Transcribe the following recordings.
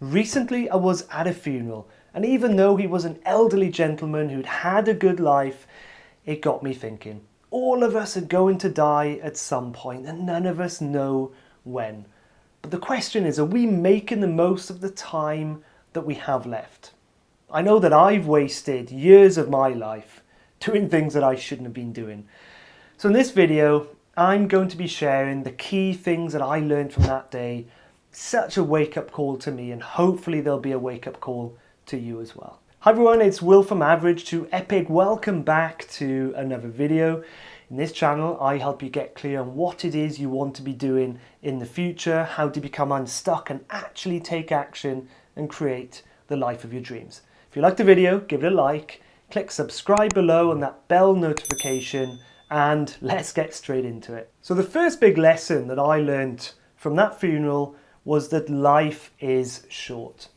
Recently I was at a funeral, and even though he was an elderly gentleman who'd had a good life, it got me thinking. All of us are going to die at some point, and none of us know when. But the question is, are we making the most of the time that we have left? I know that I've wasted years of my life doing things that I shouldn't have been doing. So in this video, I'm going to be sharing the key things that I learned from that day. Such a wake-up call to me, and hopefully there'll be a wake-up call to you as well. Hi everyone, it's Will from Average to Epic. Welcome back to another video. In this channel, I help you get clear on what it is you want to be doing in the future, how to become unstuck and actually take action and create the life of your dreams. If you like the video, give it a like, click subscribe below and that bell notification, and let's get straight into it. So the first big lesson that I learned from that funeral was that life is short.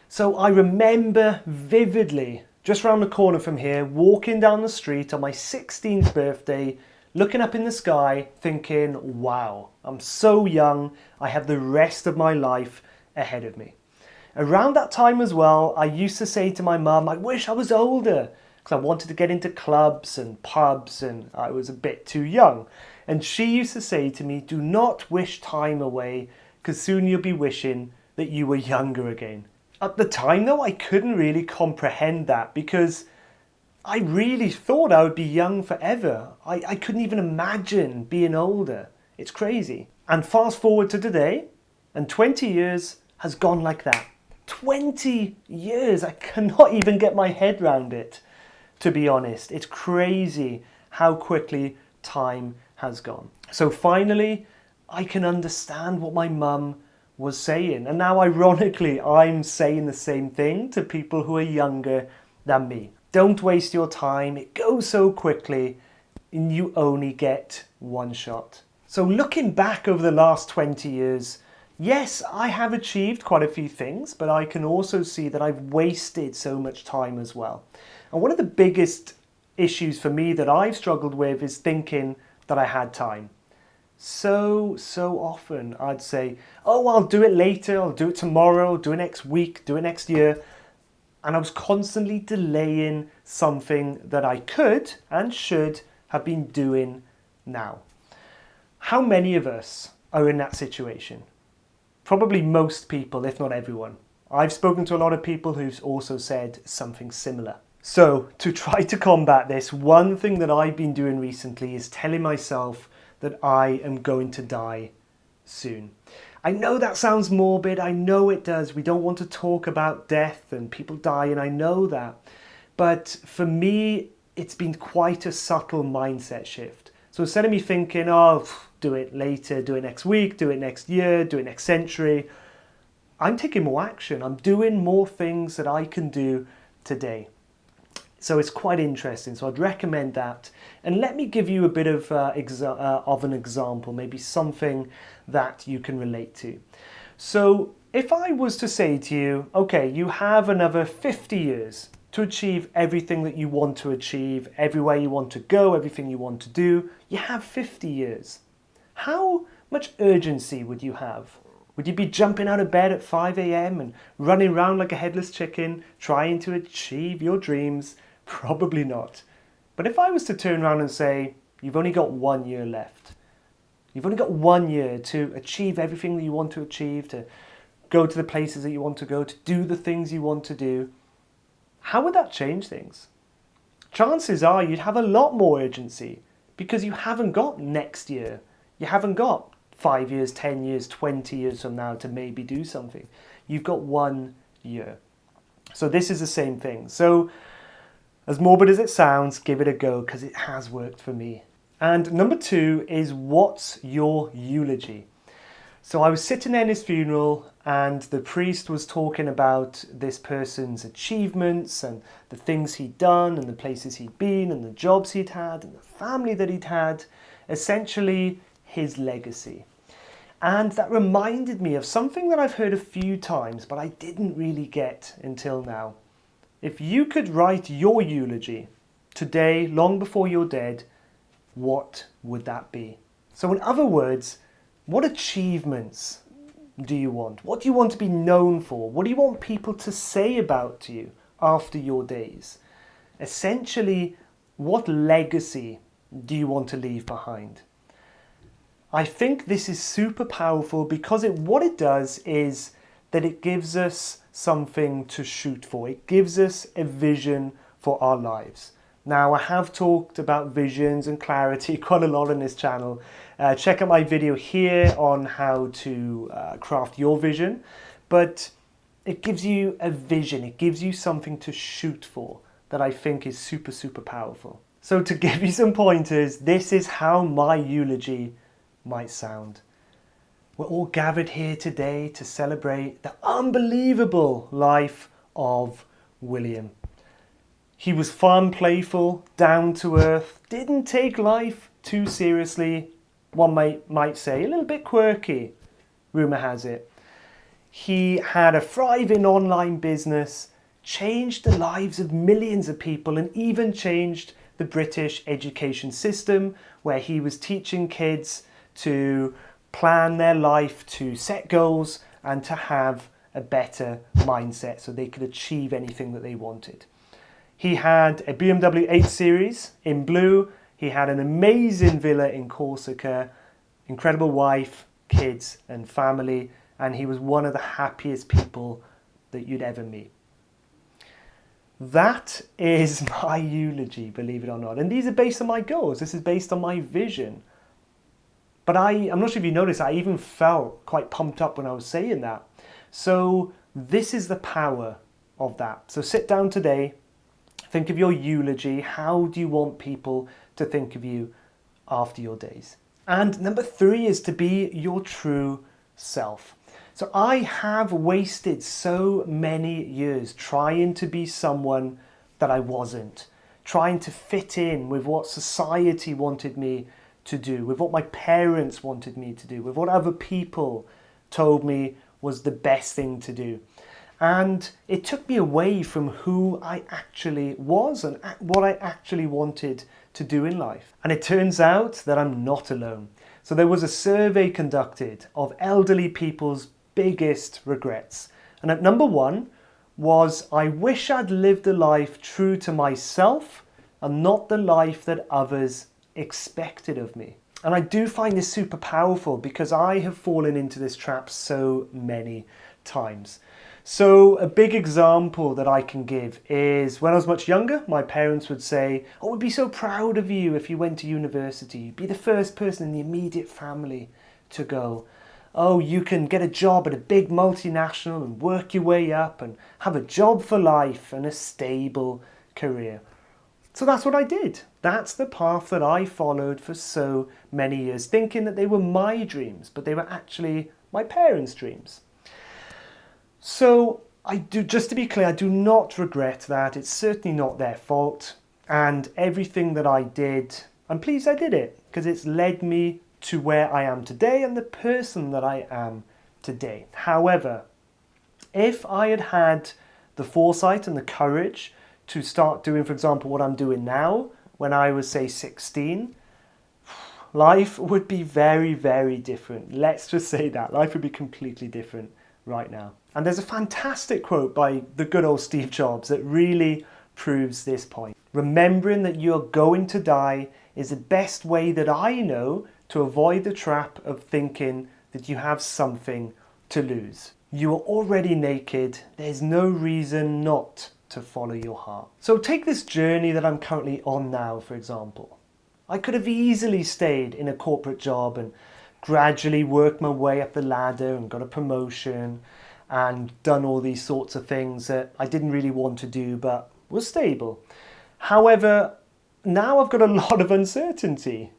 So I remember vividly, just around the corner from here, walking down the street on my 16th birthday, looking up in the sky, thinking, wow, I'm so young, I have the rest of my life ahead of me. Around that time as well, I used to say to my mum, I wish I was older, because I wanted to get into clubs and pubs and I was a bit too young. And she used to say to me, do not wish time away, because soon you'll be wishing that you were younger again. At the time though, I couldn't really comprehend that because I really thought I would be young forever. I couldn't even imagine being older. It's crazy. And fast forward to today, and 20 years has gone like that. 20 years, I cannot even get my head around it, to be honest. It's crazy how quickly time has gone. So finally, I can understand what my mum was saying. And now, ironically, I'm saying the same thing to people who are younger than me. Don't waste your time. It goes so quickly and you only get one shot. So looking back over the last 20 years, yes, I have achieved quite a few things, but I can also see that I've wasted so much time as well. And one of the biggest issues for me that I've struggled with is thinking that I had time. So often I'd say, oh, I'll do it later, I'll do it tomorrow, I'll do it next week, do it next year. And I was constantly delaying something that I could and should have been doing now. How many of us are in that situation? Probably most people, if not everyone. I've spoken to a lot of people who've also said something similar. So to try to combat this, one thing that I've been doing recently is telling myself that I am going to die soon. I know that sounds morbid, I know it does. We don't want to talk about death and people die, and I know that. But for me, it's been quite a subtle mindset shift. So instead of me thinking, oh, do it later, do it next week, do it next year, do it next century, I'm taking more action. I'm doing more things that I can do today. So it's quite interesting. So I'd recommend that. And let me give you a bit of an example, maybe something that you can relate to. So if I was to say to you, okay, you have another 50 years to achieve everything that you want to achieve, everywhere you want to go, everything you want to do, you have 50 years. How much urgency would you have? Would you be jumping out of bed at 5 a.m. and running around like a headless chicken, trying to achieve your dreams? Probably not. But if I was to turn around and say, you've only got 1 year left. You've only got 1 year to achieve everything that you want to achieve, to go to the places that you want to go, to do the things you want to do. How would that change things? Chances are you'd have a lot more urgency because you haven't got next year. You haven't got 5 years, 10 years, 20 years from now to maybe do something. You've got 1 year. So this is the same thing. So as morbid as it sounds, give it a go because it has worked for me. And number 2 is, what's your eulogy? So I was sitting in his funeral and the priest was talking about this person's achievements and the things he'd done and the places he'd been and the jobs he'd had and the family that he'd had, essentially his legacy. And that reminded me of something that I've heard a few times, but I didn't really get until now. If you could write your eulogy today, long before you're dead, what would that be? So in other words, what achievements do you want? What do you want to be known for? What do you want people to say about you after your days? Essentially, what legacy do you want to leave behind? I think this is super powerful because what it does is that it gives us something to shoot for. It gives us a vision for our lives. Now, I have talked about visions and clarity quite a lot on this channel. Check out my video here on how to craft your vision. But it gives you a vision. It gives you something to shoot for that I think is super, super powerful. So to give you some pointers, this is how my eulogy might sound. We're all gathered here today to celebrate the unbelievable life of William. He was fun, playful, down to earth, didn't take life too seriously, one might say, a little bit quirky, rumour has it. He had a thriving online business, changed the lives of millions of people, and even changed the British education system, where he was teaching kids to plan their life, to set goals, and to have a better mindset so they could achieve anything that they wanted. He had a BMW 8 Series in blue. He had an amazing villa in Corsica, incredible wife, kids, and family, and he was one of the happiest people that you'd ever meet. That is my eulogy, believe it or not. And these are based on my goals. This is based on my vision. But I'm not sure if you noticed, I even felt quite pumped up when I was saying that. So this is the power of that. So sit down today, think of your eulogy. How do you want people to think of you after your days? And number 3 is to be your true self. So I have wasted so many years trying to be someone that I wasn't, trying to fit in with what society wanted me to do, with what my parents wanted me to do, with what other people told me was the best thing to do. And it took me away from who I actually was and what I actually wanted to do in life. And it turns out that I'm not alone. So there was a survey conducted of elderly people's biggest regrets. And at number 1 was, I wish I'd lived a life true to myself and not the life that others expected of me. And I do find this super powerful because I have fallen into this trap so many times. So a big example that I can give is when I was much younger, my parents would say, "Oh, we'd be so proud of you if you went to university. You'd be the first person in the immediate family to go. Oh, you can get a job at a big multinational and work your way up and have a job for life and a stable career." So that's what I did. That's the path that I followed for so many years, thinking that they were my dreams, but they were actually my parents' dreams. So just to be clear, I do not regret that. It's certainly not their fault. And everything that I did, I'm pleased I did it because it's led me to where I am today and the person that I am today. However, if I had had the foresight and the courage to start doing, for example, what I'm doing now, when I was, say, 16, life would be very, very different. Let's just say that. Life would be completely different right now. And there's a fantastic quote by the good old Steve Jobs that really proves this point. Remembering that you're going to die is the best way that I know to avoid the trap of thinking that you have something to lose. You are already naked. There's no reason not to follow your heart. So take this journey that I'm currently on now, for example. I could have easily stayed in a corporate job and gradually worked my way up the ladder and got a promotion and done all these sorts of things that I didn't really want to do but was stable. However, now I've got a lot of uncertainty.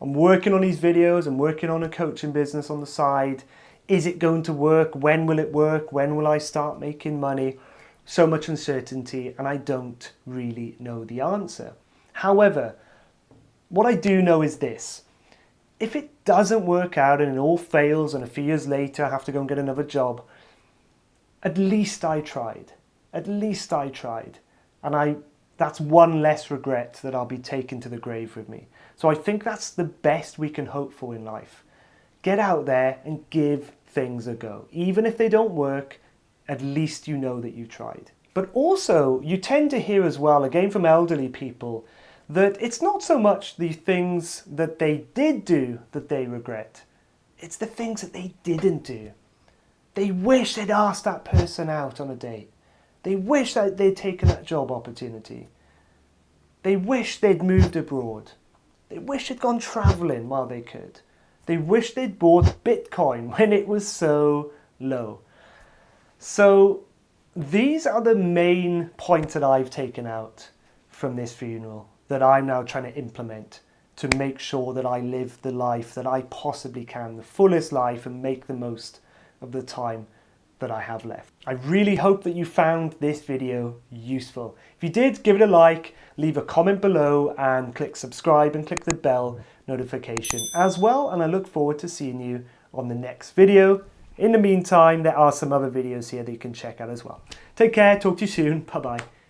I'm working on these videos, I'm working on a coaching business on the side. Is it going to work? When will it work? When will I start making money? So much uncertainty, and I don't really know the answer. However, what I do know is this. If it doesn't work out and it all fails and a few years later I have to go and get another job, at least I tried. At least I tried. And that's one less regret that I'll be taking to the grave with me. So I think that's the best we can hope for in life. Get out there and give things a go. Even if they don't work, at least you know that you tried. But also, you tend to hear as well, again from elderly people, that it's not so much the things that they did do that they regret. It's the things that they didn't do. They wish they'd asked that person out on a date. They wish that they'd taken that job opportunity. They wish they'd moved abroad. They wish they'd gone travelling while they could. They wish they'd bought Bitcoin when it was so low. So these are the main points that I've taken out from this funeral that I'm now trying to implement to make sure that I live the life that I possibly can, the fullest life, and make the most of the time that I have left. I really hope that you found this video useful. If you did, give it a like, leave a comment below, and click subscribe and click the bell notification as well. And I look forward to seeing you on the next video. In the meantime, there are some other videos here that you can check out as well. Take care, talk to you soon, bye bye.